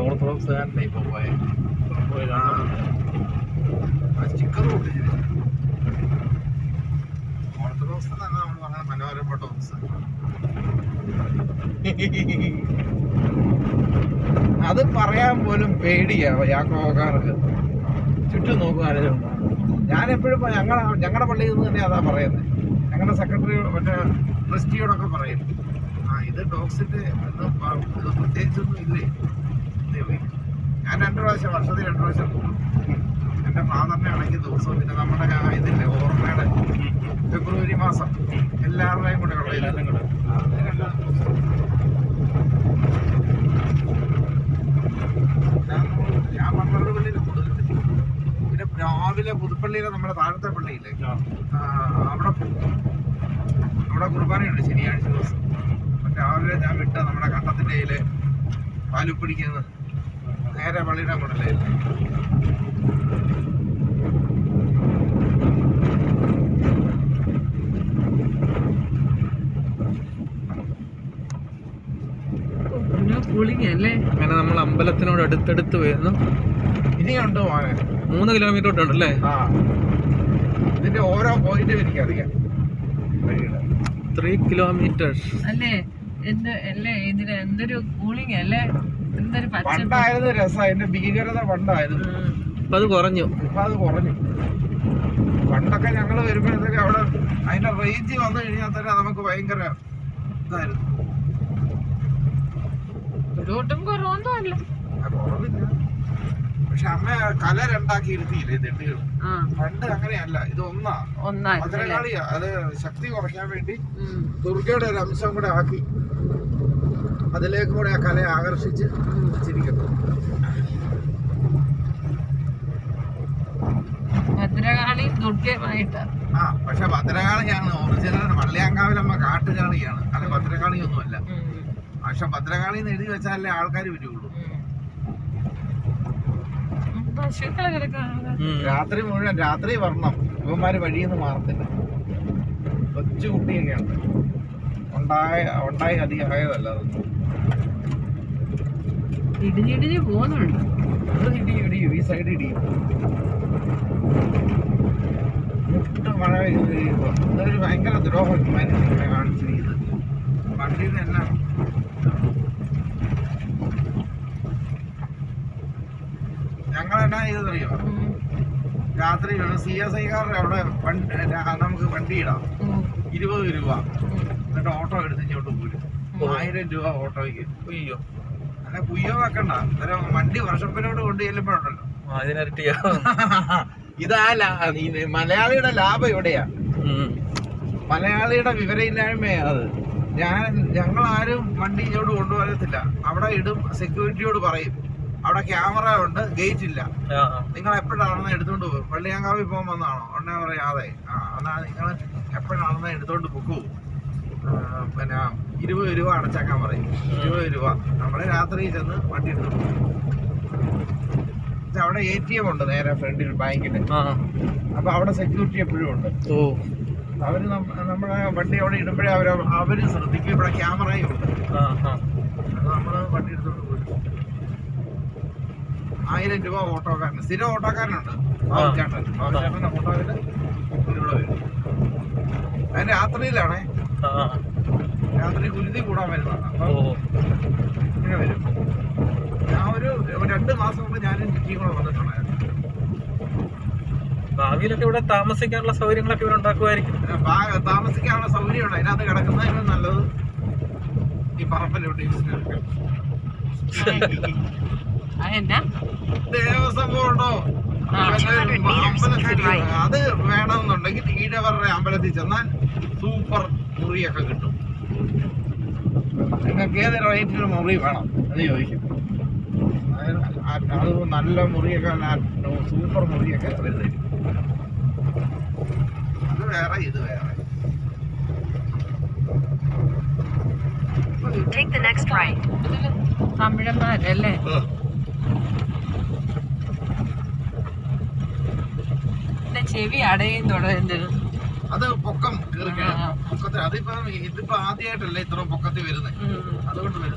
ഓർത്തഡോക്സുകാരനെ ഇപ്പൊ sticker orthodox തന്നെ നമ്മൾ പറഞ്ഞ മനോരമ ടോക്സ്. അത് പറയാൻ പോലും പേടിയാ യാക്കോക്കാർക്ക്. ചുറ്റും നോക്കുവാനും ഞാൻ എപ്പോഴും ഞങ്ങളുടെ പള്ളിയിൽ നിന്ന് തന്നെ അതാ പറയുന്നത്. ഞങ്ങളുടെ സെക്രട്ടറി മറ്റേ ട്രസ്റ്റിയോടൊക്കെ പറയും, ഇത് ടോക്സിന്റെ പ്രത്യേകിച്ചൊന്നും ഇല്ലേ. ഞാൻ 2 പ്രാവശ്യം വർഷത്തിൽ 2 പ്രാവശ്യം പോകും. എൻ്റെ ഫാദറിനെ അടയ്ക്കുന്ന ദിവസവും പിന്നെ നമ്മുടെ ഇതില്ലേ ഓർമ്മയുടെ ഫെബ്രുവരി മാസം എല്ലാവരുടെയും കൂടെ ഞാൻ മണ്ണൂർ പള്ളിയിൽ കൂടുതൽ. പിന്നെ രാവിലെ പുതുപ്പള്ളിയിലെ നമ്മുടെ താഴത്തെ പള്ളിയില്ലേ അവിടെ പോകും. അവിടെ കുർബാനയുണ്ട് ശനിയാഴ്ച ദിവസം. രാവിലെ ഞാൻ വിട്ട നമ്മുടെ കണ്ടത്തിൻ്റെ കയ്യില് പാലുപ്പിടിക്കുന്നത് നേരെ പള്ളിയുടെ അങ്ങോട്ടല്ലേ. അങ്ങനെ നമ്മൾ അമ്പലത്തിനോട് അടുത്തടുത്ത് വരുന്നു. ഇനിയുണ്ട് മോനെ 3 കിലോമീറ്റർ ഉണ്ടല്ലേ. ഇതിന്റെ ഓരോ പോയിന്റും എനിക്കറിയാം. 3 കിലോമീറ്റേഴ്സ് അല്ലേ. എന്തൊരു കൂളിംഗ് അല്ലേ. പണ്ടായിരുന്നു രസം. അതിന്റെ ഭീകരത പണ്ടായിരുന്നു. ഇപ്പൊ അത് കുറഞ്ഞു. പണ്ടൊക്കെ ഞങ്ങള് വരുമ്പോഴത്തേക്ക് അവിടെ അതിന്റെ റേഞ്ച് വന്നു കഴിഞ്ഞാൽ തന്നെ നമുക്ക് ഭയങ്കര ഇതായിരുന്നു. കുറവില്ല. പക്ഷെ അമ്മ കല 2 ഇരുത്തിയില്ലേ തെട്ടുകൾ. പണ്ട് അങ്ങനെയല്ല, ഇത് ഒന്നാ. ഭദ്രകാളിയാ. അത് ശക്തി കുറയ്ക്കാൻ വേണ്ടി ദുർഗയുടെ ഒരു അംശം കൂടെ ആക്കി അതിലേക്ക് കൂടെ ആ കലയെ ആകർഷിച്ച് വെച്ചിരിക്കുന്നു. ഭദ്രകാളി ദുർഗമായിട്ട്. പക്ഷെ ഭദ്രകാളിയാണ് ഒറിജിനൽ. വള്ളിയാങ്കാവിലമ്മ കാട്ടുകാളിയാണ്, അല്ല ഭദ്രകാളിയൊന്നുമല്ല. പക്ഷെ ഭദ്രകാളി എന്ന് എഴുതി വെച്ചാലേ ആൾക്കാർ വരുള്ളൂ. രാത്രി മുഴുവൻ രാത്രി വരണം. ഇവന്മാര് വഴിയെന്ന് മാറത്തില്ല. കൊച്ചു കുട്ടിയൊക്കെയാണ്. ഉണ്ടായി അധികം ആയതല്ല. അതൊന്നും ഇടിഞ്ഞിടിഞ്ഞ് പോകുന്നുണ്ട്. അത് ഇടിയും ഈ സൈഡ് ഇടിയും. മഴ പെയ്ത് കഴിയുമ്പോൾ അതൊരു ഭയങ്കര ദ്രോഹം മനുഷ്യനെ കാണിച്ചിരിക്കുന്നത്. വണ്ടിയിൽ നിന്ന് എല്ലാം ഞങ്ങളെന്നാ ചെയ്തറിയോ, രാത്രി CSIക്കാരുടെ അവിടെ നമുക്ക് വണ്ടി ഇടാം 20 രൂപ. എന്നിട്ട് ഓട്ടോ എടുത്ത് ഇങ്ങോട്ട് പോരും. 1000 രൂപ ഓട്ടോയ്ക്ക്. കുയ്യോ അല്ല കുയ്യോ വെക്കണ്ട. അന്നേരം വണ്ടി വർഷപ്പിനോട് കൊണ്ട് ചെല്ലുമ്പോഴുണ്ടല്ലോ ഇതാ മലയാളിയുടെ ലാഭം എവിടെയാ. മലയാളിയുടെ വിവരമില്ലായ്മയാ അത്. ഞങ്ങളാരും വണ്ടി ഇങ്ങോട്ട് കൊണ്ടുവരത്തില്ല. അവിടെ ഇടും. സെക്യൂരിറ്റിയോട് പറയും അവിടെ ക്യാമറ ഉണ്ട്, ഗേറ്റ് ഇല്ല, നിങ്ങൾ എപ്പോഴാണെന്ന് എടുത്തോണ്ട് പോകും. വള്ളിയാങ്കാവിൽ പോകാൻ വന്നാണോ ഉടനെ പറയാതെ എന്നാ നിങ്ങൾ എപ്പോഴാണെന്ന് എടുത്തോണ്ട് പോകും. പിന്നെ 20 രൂപ അടച്ചേക്കാൻ പറയും. 20 രൂപ. നമ്മള് രാത്രി ചെന്ന് വണ്ടി എടുത്തോണ്ട് പോകും. അവിടെ ATM ഉണ്ട് നേരെ ഫ്രണ്ടിൽ ബാങ്കിന്റെ. അപ്പൊ അവിടെ സെക്യൂരിറ്റി എപ്പോഴും ഉണ്ട്. അവര് നമ്മളെ വണ്ടി അവിടെ ഇടുമ്പോഴേ അവര് ശ്രദ്ധിക്കും. ഇവിടെ ക്യാമറയും ഉണ്ട്. നമ്മള് വണ്ടി എടുത്തോണ്ട് പോയി 1000 രൂപ ഓട്ടോക്കാരന്. സ്ഥിരം ഓട്ടോക്കാരനുണ്ട് ചേട്ടൻ. ചേട്ടൻ്റെ ഓട്ടോയില് ഇവിടെ വരും. അതിന് രാത്രിയിലാണേ. രാത്രി കുരുതി കൂടാൻ വരുന്നതാണ്. അപ്പൊ ഇങ്ങനെ വരും. ഞാൻ ഒരു 2 മാസം മുമ്പ് ഞാനും ചുറ്റിയും കൂടെ വന്നിട്ടുണ്ടായിരുന്നു. ഭാവിയിലൊക്കെ ഇവിടെ താമസിക്കാനുള്ള സൗകര്യങ്ങളൊക്കെ ഇവിടെ ഉണ്ടാക്കുമായിരിക്കും. താമസിക്കാനുള്ള സൗകര്യമുണ്ട്. അതിനകത്ത് കിടക്കുന്നതിനും നല്ലത് ഈ പറമ്പലോട്ട് ദേവസ്വം ഉണ്ടോ അമ്പലത്തിൽ. അത് വേണമെന്നുണ്ടെങ്കിൽ ഈഴവരുടെ അമ്പലത്തിൽ ചെന്നാൽ സൂപ്പർ മുറിയൊക്കെ കിട്ടും. നിങ്ങൾക്ക് ഏത് റേറ്റിന് മുറി വേണം അത് ചോദിക്കും. അത് നല്ല മുറിയൊക്കെ സൂപ്പർ മുറിയൊക്കെ വരുന്നത്. അത് വേറെ ഇത് വേറെ. തമിഴന്മാരല്ലേ. ചെവി അടയും തുടങ്ങുന്നത്. അത് പൊക്കം കയറി പൊക്കത്തിൽ. ഇതിപ്പോ ആദ്യമായിട്ടല്ലേ ഇത്ര പൊക്കത്തിൽ വരുന്നത്. അതുകൊണ്ട് വരുന്നത്.